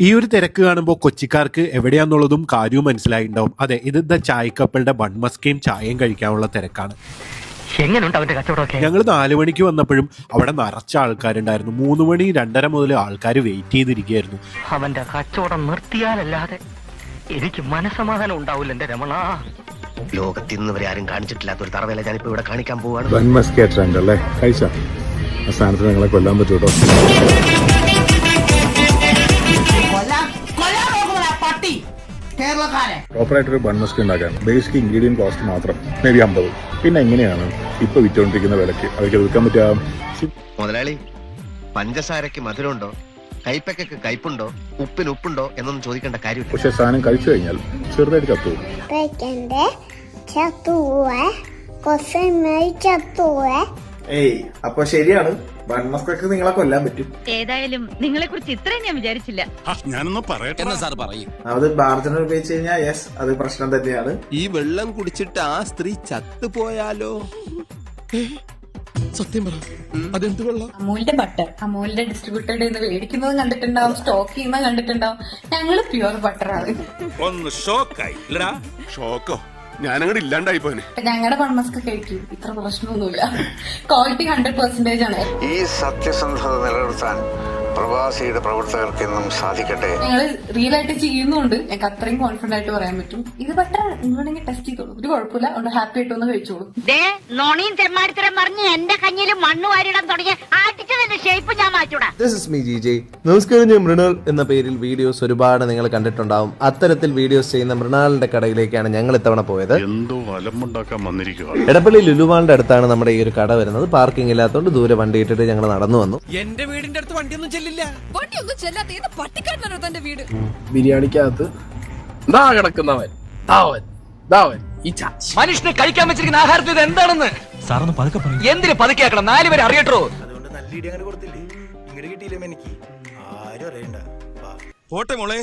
ഈ ഒരു തിരക്ക് കാണുമ്പോൾ കൊച്ചിക്കാർക്ക് എവിടെയാന്നുള്ളതും കാര്യവും മനസ്സിലായിട്ടുണ്ടാവും. അതെ, ഇത് ദ ചായ് കപ്പിളുടെ ബൺമസ്കയും ചായയും കഴിക്കാനുള്ള തിരക്കാണ്. ഞങ്ങൾ 4 മണിക്ക് വന്നപ്പോഴും അവിടെ നിറച്ച ആൾക്കാരുണ്ടായിരുന്നു. 3 മണി 2:30 മുതൽ ആൾക്കാർ വെയിറ്റ് ചെയ്തിരിക്കുകയായിരുന്നു. അവന്റെ കച്ചവടം നിർത്തിയാലല്ലാതെ എനിക്ക് മനസ്സമാധാനം ഉണ്ടാവില്ല എന്റെ രമണ. ലോകത്തിൽ നിന്ന് വരെ ആരും കാണിച്ചിട്ടില്ലാത്ത ഒരു തറവേല ഞാനിപ്പോ ഇവിടെ കാണിക്കാൻ പോവാണ്. ട്രെൻഡ് അല്ലേ കഴിച്ച ആ സ്ഥാനത്ത് നിങ്ങളെ കൊല്ലാൻ പറ്റൂട്ടോ. പ്രോപ്പറായിട്ടൊരു ബൺമസ്ക് ഉണ്ടാക്കാൻ ബേസിക് ഇൻഗ്രീഡിയൻ കോസ്റ്റ് മാത്രം മേ ബി 50. പിന്നെ എങ്ങനെയാണ് ഇപ്പൊ വിറ്റുകൊണ്ടിരിക്കുന്ന വിലക്ക് അവർക്ക് വിൽക്കാൻ പറ്റുക? മുതലാളി, പഞ്ചസാരക്ക് മധുരമുണ്ടോ, കൈപ്പയ്ക്ക് കയ്പുണ്ടോ, ഉപ്പിന് ഉപ്പുണ്ടോ എന്നൊന്നും ചോദിക്കേണ്ട കാര്യമില്ല. പക്ഷെ സാധനം കഴിച്ചു കഴിഞ്ഞാൽ ചെറുതായിട്ട് ചത്തുപോകും. ഏയ് അപ്പൊ ശരിയാണ്, ബൺമസ്കൊക്കെ നിങ്ങളെ കൊല്ലാൻ പറ്റും. ഏതായാലും നിങ്ങളെ കുറിച്ച് ഇത്രയും ഞാൻ വിചാരിച്ചില്ല. ഞാനൊന്ന് പറയട്ടെ സാർ പറയും. അത് ബാർജനർ ഉപയോഗിച്ച് കഴിഞ്ഞാൽ യെസ്, അത് പ്രശ്നം തന്നെയാണ്. ഈ വെള്ളം കുടിച്ചിട്ട് ആ സ്ത്രീ ചത്തുപോയാലോ? സത്യം പറ, അതെന്ത് വെള്ളം? അമൂലിന്റെ ബട്ടർ, അമൂലിന്റെ ഡിസ്ട്രിബ്യൂട്ടറുടെ മേടിക്കുന്നത് കണ്ടിട്ടുണ്ടാവും, സ്റ്റോക്ക് ചെയ്യുന്നത് കണ്ടിട്ടുണ്ടാവും. ഞങ്ങള് പ്യുവർ ബട്ടറാണ്. ഒന്ന് ഷോക്കായി. ഷോക്കോ? ഞാനങ്ങോട്ട് ഇല്ലാണ്ടായി പോനെ. ഞങ്ങളുടെ ബൺമസ്ക് കഴിക്കും, ഇത്ര പ്രശ്നമൊന്നുമില്ല. ക്വാളിറ്റി 100% ആണ്. ഈ സത്യസന്ധത നിലനിർത്താൻ പ്രവാസിയുടെ പ്രവർത്തകർക്ക് എന്നും സാധിക്കട്ടെ. ഞങ്ങൾ റിയൽ ആയിട്ട് ചെയ്യുന്നുണ്ട്. ഞങ്ങൾക്ക് അത്രയും കോൺഫിഡന്റ് ആയിട്ട് പറയാൻ പറ്റും. ഇത് ബട്ടറാണ്, നിങ്ങളുണ്ടെങ്കിൽ ടെസ്റ്റ് ചെയ്തോളൂ, ഒരു കുഴപ്പമില്ല. അതുകൊണ്ട് ഹാപ്പി ആയിട്ട് ഒന്ന് കഴിച്ചോളൂ. നോണിയും തെമ്മാടിത്തരം പറഞ്ഞ് എന്റെ കഞ്ഞിയിൽ മണ്ണ് വാരിടാൻ തുടങ്ങിയ ആട്ടിച്ചതിന്റെ ഷേപ്പ് ഞാൻ മാറ്റൂടാ. This is me GJ. നമസ്കാരം, ഞാൻ മൃണാൾ എന്ന പേരിൽ വീഡിയോസ് ഒരുപാട് നിങ്ങൾ കണ്ടിട്ടുണ്ടാവും. അത്തരത്തിൽ വീഡിയോസ് ചെയ്യുന്ന മൃണാളിന്റെ കടയിലേക്കാണ് ഞങ്ങൾ ഇത്തവണ പോയത്. എന്തോ വലമുണ്ടാക്കാൻ വന്നിരിക്കുക. എടപ്പള്ളി ലുലുമാളിന്റെ അടുത്താണ് നമ്മുടെ ഈ ഒരു കട വരുന്നത്. പാർക്കിംഗ് ഇല്ലാത്തതുകൊണ്ട് ദൂരെ വണ്ടി ഇട്ടിട്ട് ഞങ്ങൾ നടന്നു വന്നു. എന്റെ വീടിന്റെ അടുത്ത് വണ്ടിയൊന്നും ചെല്ലില്ല. ബിരിയാണിക്കകത്ത് കിടക്കുന്നവൻ മനുഷ്യനെ കഴിക്കാൻ വെച്ചിരിക്കുന്ന ആഹാരത്തിൽ എന്താണെന്ന് സാറൊന്ന് പതുക്കെ പറയും. എന്തിനു പതുക്കെയാക്കണം? 4 പേര് അറിയട്ടോ. അതുകൊണ്ട് നല്ല ഇടി അങ്ങനെ കൊടുത്തില്ലേ, ഇങ്ങോട്ട് കിട്ടിയില്ലേ എനിക്ക് ആരും അറിയണ്ട. പോട്ടെ മോളെ.